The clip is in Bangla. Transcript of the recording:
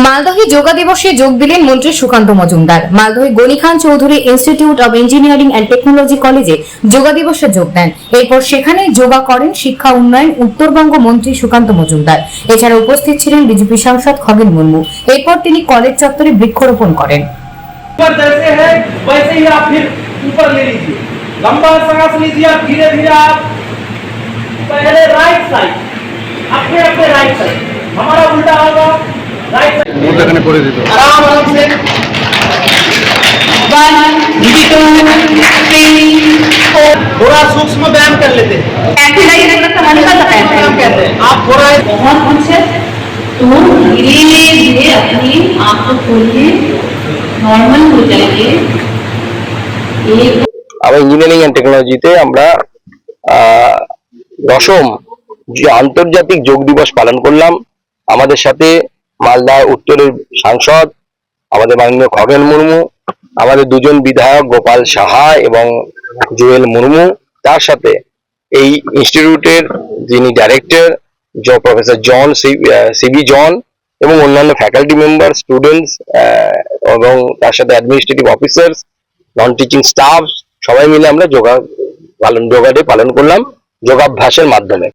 মালদহে যোগা দিবসে যোগ দিলেন মন্ত্রী সুকান্ত মজুমদার। মালদহে Gani Khan Chowdhury institute of engineering and technology কলেজে যোগা দিবসে যোগ দেন। এরপর সেখানে যোগা করেন শিক্ষা উন্নয়ন উত্তরবঙ্গ মন্ত্রী সুকান্ত মজুমদার। এছাড়া উপস্থিত ছিলেন বিজেপি সাংসদ খগেন মুর্মু। এরপর তিনি কলেজ চত্বরে বৃক্ষরোপণ করেন। जैसे है वैसे ही आप फिर ऊपर ले लीजिए, लंबा सांस लीजिए। आप धीरे धीरे आप पहले राइट साइड, अपने अपने राइट साइड, हमारा उल्टा होगा राइट साइड। आराम आराम से 1 2 3 4 थोड़ा सूक्ष्म व्यायाम कर लेते हैं। कहते हैं आप थोड़ा बहुत कुछ है, तो धीरे धीरे अपनी आंखों खोलिए, नॉर्मल हो जाइए। আমরা ইঞ্জিনিয়ারিং অ্যান্ড টেকনোলজিতে আমরা দশম যে আন্তর্জাতিক যোগ দিবস পালন করলাম। আমাদের সাথে মালদা উত্তরের সাংসদ আমাদের মাননীয় খগেন মুর্মু, আমাদের দুজন বিধায়ক গোপাল সাহা এবং জুয়েল মুর্মু, তার সাথে এই ইনস্টিটিউটের যিনি ডাইরেক্টর প্রফেসর জন সিবি জন এবং অন্যান্য ফ্যাকাল্টি মেম্বার, স্টুডেন্টস এবং তার সাথে administrative officers, non teaching staff, সবাই মিলে আমরা যোগা ডে পালন করলাম যোগাভ্যাসের মাধ্যমে।